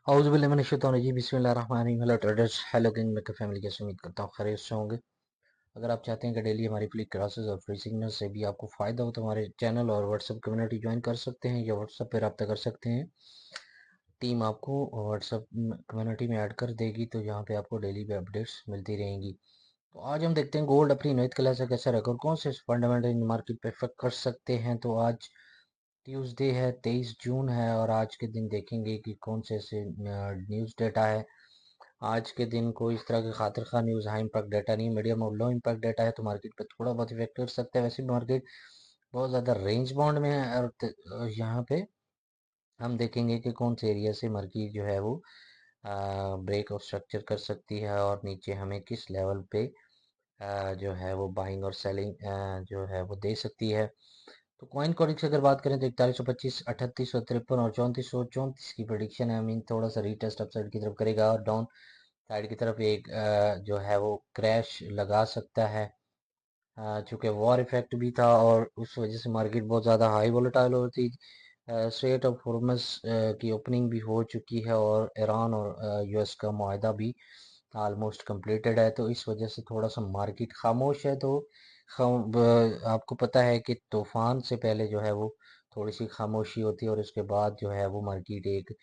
औज़ुबिल्लाहि बिस्मिल्लाहिर्रहमानिर्रहीम। Hello traders, hello king maker family, कैसे उम्मीद करता हूँ खैरियत से होंगे। अगर आप चाहते हैं कि डेली हमारी फ्री क्लासेस और फ्री सिग्नल से भी आपको फ़ायदा हो तो हमारे चैनल और व्हाट्सएप कम्युनिटी ज्वाइन कर सकते हैं या व्हाट्सएप पे रब्ता कर सकते हैं। टीम आपको व्हाट्सएप कम्युनिटी में ऐड कर देगी, तो यहाँ पे आपको डेली पे अपडेट्स मिलती रहेंगी। तो आज हम देखते हैं गोल्ड अपनी नई कला से कैसा रहेगा और कौन से फंडामेंटल मार्केट पे इफेक्ट कर सकते हैं। तो आज ट्यूसडे है, 23 जून है, और आज के दिन देखेंगे कि कौन से ऐसे न्यूज़ डेटा है। आज के दिन कोई इस तरह के खातिर खा न्यूज़ हाई इम्पैक्ट डेटा नहीं, मीडियम और लो इम्पैक्ट डेटा है, तो मार्केट पे थोड़ा बहुत इफेक्ट कर सकता है। वैसे भी मार्केट बहुत ज़्यादा रेंज बाउंड में है, और यहाँ पे हम देखेंगे कि कौन से एरिया से मार्केट जो है वो ब्रेक और स्ट्रक्चर कर सकती है, और नीचे हमें किस लेवल पे जो है वो बाइंग और सेलिंग जो है वो दे सकती है। तो कॉइन कॉडिक्स अगर बात करें तो 4125, 3853 और 3434 की प्रोडिक्शन है। आई मीन थोड़ा सा रीटेस्ट अपसाइड की तरफ करेगा और डाउन साइड की तरफ एक जो है वो क्रैश लगा सकता है। चूंकि वॉर इफेक्ट भी था और उस वजह से मार्केट बहुत ज़्यादा हाई वोलेटाइल हो रही थी। स्ट्रेट ऑफ हॉर्मस की ओपनिंग भी हो चुकी है, और ईरान और यूएस का मुआहदा भी ऑलमोस्ट कंप्लीटेड है, तो इस वजह से थोड़ा सा मार्केट खामोश है। तो आपको पता है कि तूफान से पहले जो है वो थोड़ी सी खामोशी होती है, और उसके बाद जो है वो मार्केट एक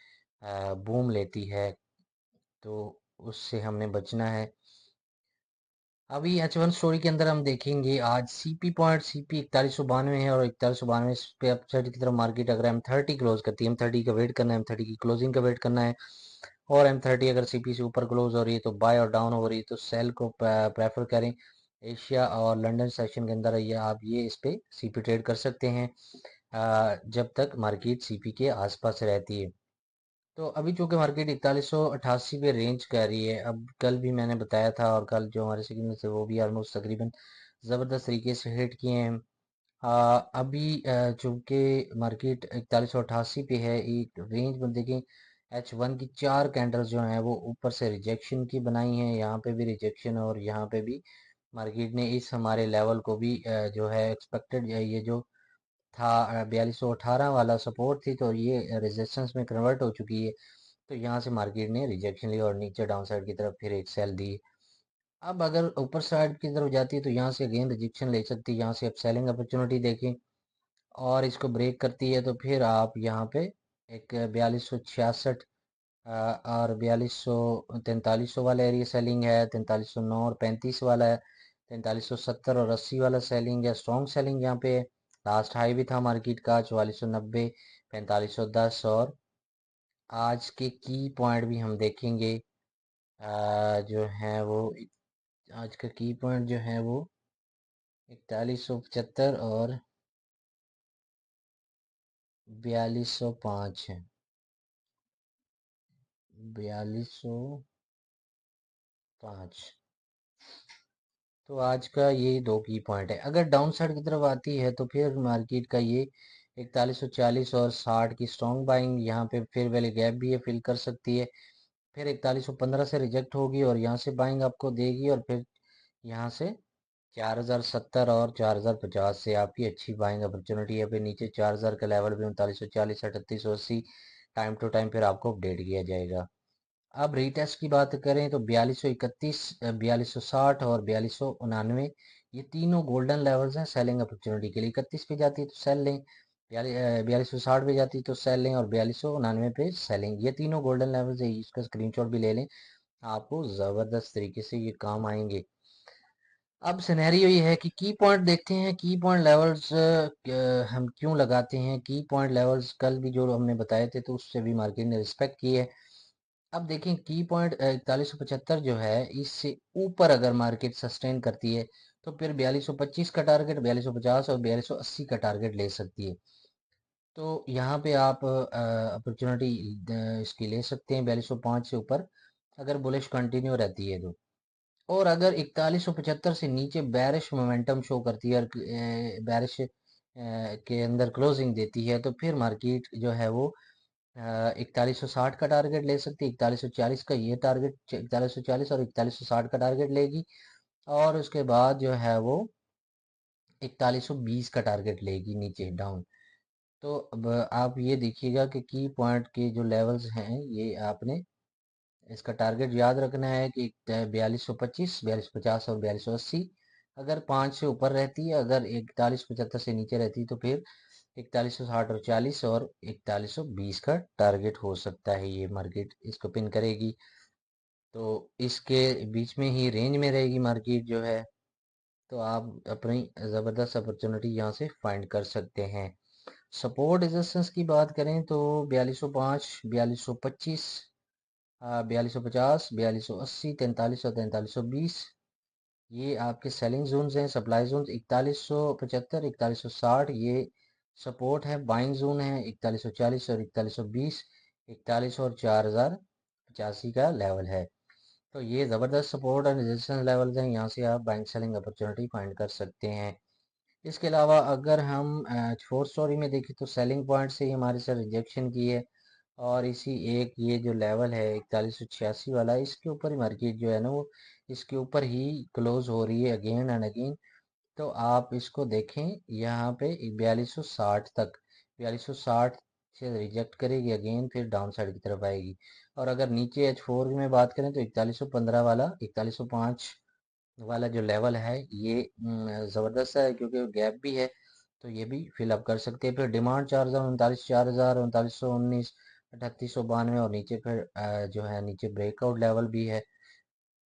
बूम लेती है, तो उससे हमने बचना है। अभी H1 स्टोरी के अंदर हम देखेंगे आज सीपी पॉइंट, सीपी 4192 है, और 4192 पे अपसाइड की तरफ मार्केट अगर M30 क्लोज करती है, M30 का वेट करना है, M30 की क्लोजिंग का वेट करना है। और M30 अगर सीपी से ऊपर क्लोज हो रही है तो बाय और डाउन हो रही है, तो सेल को प्रेफर करें। एशिया और लंदन सेशन के अंदर ये आप ये इस पे सीपी ट्रेड कर सकते हैं जब तक मार्केट सीपी के आसपास रहती है। तो अभी चूंकि मार्केट 4188 पे रेंज कर रही है, अब कल भी मैंने बताया था, और कल जो हमारे सिग्नल थे वो भी ऑलमोस्ट तकरीबन ज़बरदस्त तरीके से हिट किए हैं। अभी चूंकि मार्केट 4188 पे है, एक रेंज में देखें H1 की 4 कैंडल्स जो हैं वो ऊपर से रिजेक्शन की बनाई हैं, यहाँ पे भी रिजेक्शन और यहाँ पे भी मार्केट ने इस हमारे लेवल को भी जो है एक्सपेक्टेड ये जो था 4218 वाला सपोर्ट थी, तो ये रेजिस्टेंस में कन्वर्ट हो चुकी है। तो यहाँ से मार्केट ने रिजेक्शन ली और नीचे डाउन साइड की तरफ फिर एक सेल दी। अब अगर ऊपर साइड की तरफ जाती है तो यहाँ से अगेन रिजेक्शन ले सकती है, यहाँ से अब सेलिंग अपॉर्चुनिटी देखें और इसको ब्रेक करती है तो फिर आप यहाँ पे एक 4266 और 4200 4300 वाला एरिया सेलिंग है, 4309 और 35 वाला है, 4370 और 80 वाला सेलिंग है, स्ट्रॉन्ग सेलिंग यहाँ पे है। लास्ट हाई भी था मार्केट का 4490, 4510, और आज के की पॉइंट भी हम देखेंगे जो है वो आज का की पॉइंट जो है वो 4175 और 4205 है। 4205, तो आज का ये दो की पॉइंट है। अगर डाउन साइड की तरफ आती है तो फिर मार्केट का ये 4140 और 60 की स्ट्रॉन्ग बाइंग यहाँ पे फिर वाले गैप भी है, फिल कर सकती है। फिर 4115 से रिजेक्ट होगी और यहाँ से बाइंग आपको देगी, और फिर यहाँ से 4070 और 4050 से आपकी अच्छी बाइंग अपॉर्चुनिटी है। फिर नीचे 4000 का लेवल भी 3940, 3880 टाइम टू टाइम फिर आपको अपडेट किया जाएगा। अब रीटेस्ट की बात करें तो 4231, 4260 और 4299, ये तीनों गोल्डन लेवल्स हैं सेलिंग अपॉर्चुनिटी के लिए। 31 पे जाती है तो सेल लें, 4260 पे जाती है तो सेल लें, और 4299 पे सेलिंग। ये तीनों गोल्डन लेवल्स है, इसका स्क्रीनशॉट भी ले लें, आपको ज़बरदस्त तरीके से ये काम आएंगे। अब सिनेरियो ये है कि की पॉइंट देखते हैं, की पॉइंट लेवल्स हम क्यों लगाते हैं। की पॉइंट लेवल्स कल भी जो हमने बताए थे तो उससे भी मार्केट ने रिस्पेक्ट की है। अब देखें की पॉइंट 4175 जो है, इससे ऊपर अगर मार्केट सस्टेन करती है तो फिर 4225 का टारगेट, 4250 और 4280 का टारगेट ले सकती है। तो यहाँ पे आप अपॉर्चुनिटी इसकी ले सकते हैं 4205 से ऊपर, अगर बुलिश कंटिन्यू रहती है तो। और अगर 4175 से नीचे बैरिश मोमेंटम शो करती है और बैरिश के अंदर क्लोजिंग देती है, तो फिर मार्केट जो है वो 4160 का टारगेट ले सकती है, 4140 का ये टारगेट, 4140 और 4160 का टारगेट लेगी, और उसके बाद जो है वो 4120 का टारगेट लेगी नीचे डाउन। तो अब आप ये देखिएगा कि की पॉइंट के जो लेवल्स हैं, ये आपने इसका टारगेट याद रखना है कि 4225, 4250 और 4280। अगर 5 से ऊपर रहती है, अगर 4175 से नीचे रहती है, तो फिर 4160 और 40 और 4120 का टारगेट हो सकता है। ये मार्केट इसको पिन करेगी, तो इसके बीच में ही रेंज में रहेगी मार्केट जो है। तो आप अपनी ज़बरदस्त अपॉर्चुनिटी यहाँ से फाइंड कर सकते हैं। सपोर्ट रेजिस्टेंस की बात करें तो 4205, 4225, 4250, 4280, 4300 और 4320, ये आपके सेलिंग जोन्स हैं। सप्लाई जोन्स 4175, 4160 ये सपोर्ट है। बाइंग जोन है 4140 और 4120, 41 और 4085 का लेवल है। तो ये ज़बरदस्त सपोर्ट एंड रेजिस्टेंस लेवल्स हैं, यहाँ से आप बाइंग सेलिंग अपॉर्चुनिटी फाइंड कर सकते हैं। इसके अलावा अगर हम फोर्थ स्टोरी में देखें तो सेलिंग पॉइंट से ही हमारे साथ रिजेक्शन की है, और इसी एक ये जो लेवल है 4186 वाला, इसके ऊपर ही मार्केट जो है ना वो इसके ऊपर ही क्लोज हो रही है अगेन एंड अगेन। तो आप इसको देखें यहाँ पे 4260 तक, 4260 से रिजेक्ट करेगी अगेन, फिर डाउन साइड की तरफ आएगी। और अगर नीचे H4 में बात करें तो 4115 वाला, 4105 वाला जो लेवल है ये ज़बरदस्त है, क्योंकि गैप भी है, तो ये भी फिलअप कर सकते हैं। फिर डिमांड 4039, 4000, 3919, 3892, और नीचे फिर जो है नीचे ब्रेकआउट लेवल भी है,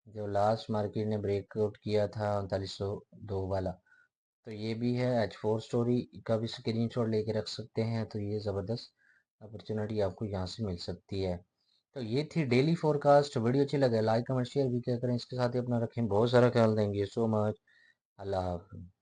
जो लास्ट मार्केट ने ब्रेकआउट किया था 3902 वाला। तो ये भी है। H4 स्टोरी का भी स्क्रीनशॉट लेके रख सकते हैं, तो ये ज़बरदस्त अपॉर्चुनिटी आपको यहाँ से मिल सकती है। तो ये थी डेली फोरकास्ट। वीडियो अच्छी लगे लाइक कमेंट शेयर भी क्या करें, इसके साथ ही अपना रखें बहुत सारा ख्याल, देंगे सो मच। अल्लाह हाफ़िज़।